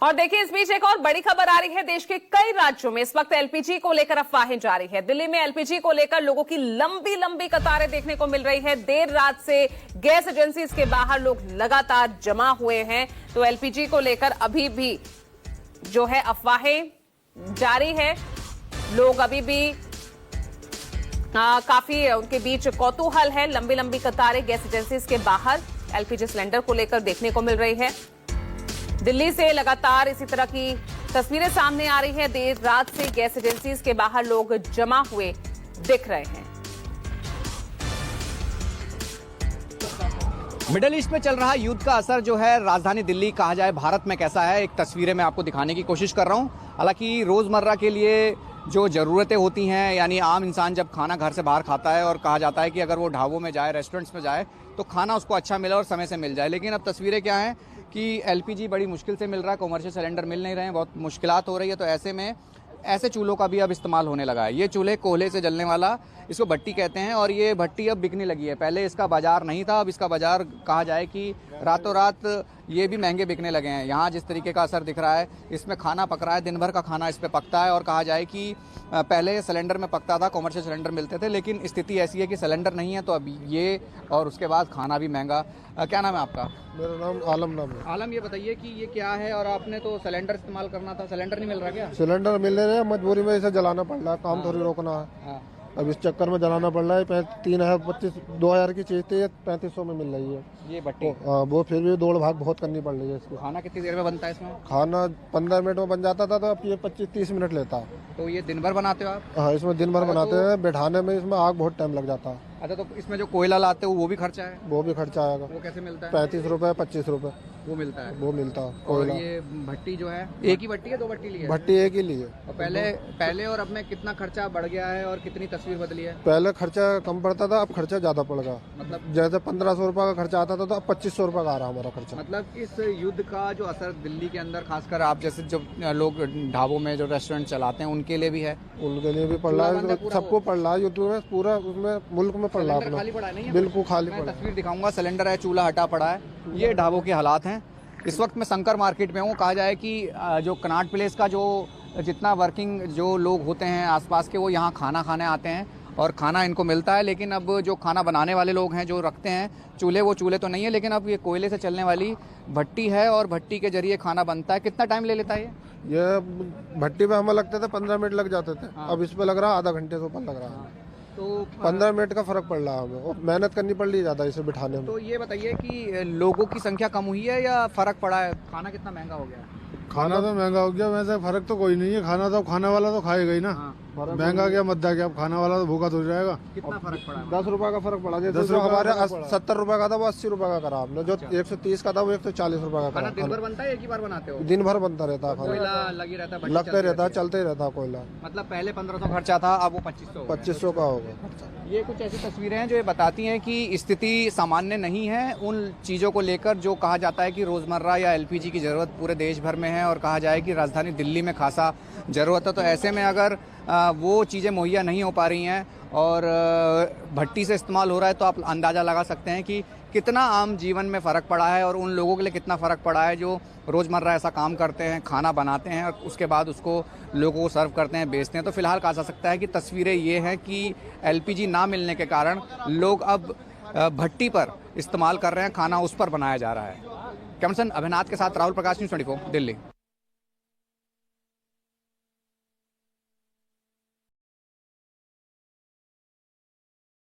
और देखिए, इस बीच एक और बड़ी खबर आ रही है। देश के कई राज्यों में इस वक्त एलपीजी को लेकर अफवाहें जारी है। दिल्ली में एलपीजी को लेकर लोगों की लंबी लंबी कतारें देखने को मिल रही है। देर रात से गैस एजेंसी के बाहर लोग लगातार जमा हुए हैं। तो एलपीजी को लेकर अभी भी जो है अफवाहें जारी है। लोग अभी भी काफी उनके बीच कौतूहल है। लंबी लंबी कतारें गैस एजेंसी के बाहर एलपीजी सिलेंडर को लेकर देखने को मिल रही है। दिल्ली से लगातार इसी तरह की तस्वीरें सामने आ रही है। देर रात से गैस एजेंसीज के बाहर लोग जमा हुए दिख रहे हैं। मिडिल ईस्ट में चल रहा युद्ध का असर जो है राजधानी दिल्ली कहा जाए भारत में कैसा है, एक तस्वीरें मैं आपको दिखाने की कोशिश कर रहा हूं। हालांकि रोजमर्रा के लिए जो ज़रूरतें होती हैं, यानी आम इंसान जब खाना घर से बाहर खाता है और कहा जाता है कि अगर वो ढाबों में जाए, रेस्टोरेंट्स में जाए तो खाना उसको अच्छा मिले और समय से मिल जाए। लेकिन अब तस्वीरें क्या हैं कि एलपीजी बड़ी मुश्किल से मिल रहा है, कमर्शियल सिलेंडर मिल नहीं रहे हैं, बहुत मुश्किलात हो रही है। तो ऐसे में ऐसे चूल्हों का भी अब इस्तेमाल होने लगा है। ये चूल्हे कोयले से जलने वाला, इसको भट्टी कहते हैं, और ये भट्टी अब बिकने लगी है। पहले इसका बाजार नहीं था, अब इसका बाजार कहा जाए कि रातों रात ये भी महंगे बिकने लगे हैं। यहाँ जिस तरीके का असर दिख रहा है, इसमें खाना पक रहा है, दिन भर का खाना इस पर पकता है। और कहा जाए कि पहले सिलेंडर में पकता था, कमर्शियल सिलेंडर मिलते थे, लेकिन स्थिति ऐसी है कि सिलेंडर नहीं है तो अब ये और उसके बाद खाना भी महंगा। क्या नाम है आपका? मेरा नाम आलम नाम है। आलम, ये बताइए कि ये क्या है, और आपने तो सिलेंडर इस्तेमाल करना था, सिलेंडर नहीं मिल रहा क्या? सिलेंडर मिल रहे हैं, मजबूरी में इसे जलाना पड़ रहा है, काम थोड़ी रोकना है। हाँ। अब इस चक्कर में जलाना पड़ रहा है। 2000 की चीज थी, 3500 में मिल रही है ये भट्टी। वो फिर भी दौड़ भाग बहुत करनी पड़ रही है इसकी। खाना कितनी देर में बनता है इसमें? खाना 15 मिनट में बन जाता था, तो अब ये 25-30 मिनट लेता है। तो ये दिन भर बनाते हो आप? हाँ, इसमें दिन भर बनाते हैं। बैठाने में इसमें आग बहुत टाइम लग जाता है। अच्छा, तो इसमें जो कोयला लाते हो वो भी खर्चा है? वो भी खर्चा आएगा। वो कैसे मिलता है? 35 रुपए 25 रुपए वो मिलता है। वो मिलता है और कोयला। ये भट्टी जो है एक ही भट्टी है, दो भट्टी ली है? भट्टी एक ही ली है। और पहले और अब में कितना खर्चा बढ़ गया है और कितनी तस्वीर बदली है? पहले खर्चा कम पड़ता था, अब खर्चा ज्यादा पड़ गया। मतलब जैसे 1500 रुपए का खर्चा आता था, तो अब 2500 रुपए का आ रहा है हमारा खर्चा। मतलब इस युद्ध का जो असर दिल्ली के अंदर, खासकर आप जैसे जो लोग ढाबों में जो रेस्टोरेंट चलाते हैं उनके लिए भी है? उनके लिए भी पड़ रहा है, सबको पड़ रहा है। युद्ध में पूरा उसमें मुल्क में पड़ रहा है। खाली पड़ा नहीं है? बिल्कुल खाली मैं पड़ा। तस्वीर दिखाऊंगा। सिलेंडर है, चूल्हा हटा पड़ा है। ये ढाबों के हालात हैं। इस वक्त मैं शंकर मार्केट में हूँ। कहा जाए कि जो कनॉट प्लेस का जो जितना वर्किंग जो लोग होते हैं आसपास के, वो यहाँ खाना खाने आते हैं और खाना इनको मिलता है। लेकिन अब जो खाना बनाने वाले लोग हैं, जो रखते हैं चूल्हे, वो चूल्हे तो नहीं है, लेकिन अब ये कोयले से चलने वाली भट्टी है और भट्टी के जरिए खाना बनता है। कितना टाइम ले लेता है ये भट्टी पे हमें लगते थे 15 मिनट लग जाते थे। हाँ। अब इस पे लग रहा है आधा घंटे से ऊपर लग रहा है। तो 15 मिनट का फर्क पड़ रहा है हमें, और मेहनत करनी पड़ रही है ज्यादा इसे बिठाने में। तो ये बताइए कि लोगों की संख्या कम हुई है या फर्क पड़ा है? खाना कितना महंगा हो गया? खाना तो महंगा हो गया, वैसे फर्क तो कोई नहीं है। खाना तो खाने वाला तो खाएगा ही ना। हाँ। महंगा क्या मद्दा क्या, अब खाने वाला तो भूखा तो जाएगा। कितना फर्क पड़ा है? 10 रुपए का फर्क पड़ा। जैसे जो हमारे 70 रुपए का था, वो 80 रुपए का करा आपने। जो 130 का था, वो 140 रुपए का खाना करा। दिन भर बनता है, एक ही बार बनाते हो? दिन भर बनता रहता है खाना, कोयला लगी रहता है, लगते रहता है, चलते ही रहता है कोयला। मतलब पहले 1500 खर्चा था, अब वो 2500 का होगा। ये कुछ ऐसी तस्वीरें हैं जो ये बताती हैं कि स्थिति सामान्य नहीं है उन चीज़ों को लेकर जो कहा जाता है कि रोज़मर्रा या एलपीजी की ज़रूरत पूरे देश भर में है, और कहा जाए कि राजधानी दिल्ली में खासा ज़रूरत है। तो ऐसे में अगर वो चीज़ें मुहैया नहीं हो पा रही हैं और भट्टी से इस्तेमाल हो रहा है, तो आप अंदाज़ा लगा सकते हैं कि कितना आम जीवन में फ़र्क पड़ा है और उन लोगों के लिए कितना फ़र्क पड़ा है जो रोज़मर्रा ऐसा काम करते हैं, खाना बनाते हैं और उसके बाद उसको लोगों को सर्व करते हैं, बेचते हैं। तो फिलहाल कहा जा सकता है कि तस्वीरें ये हैं कि एलपीजी ना मिलने के कारण लोग अब भट्टी पर इस्तेमाल कर रहे हैं, खाना उस पर बनाया जा रहा है। कैमरसन अभिनाथ के साथ राहुल प्रकाश, न्यूज़ 24 दिल्ली।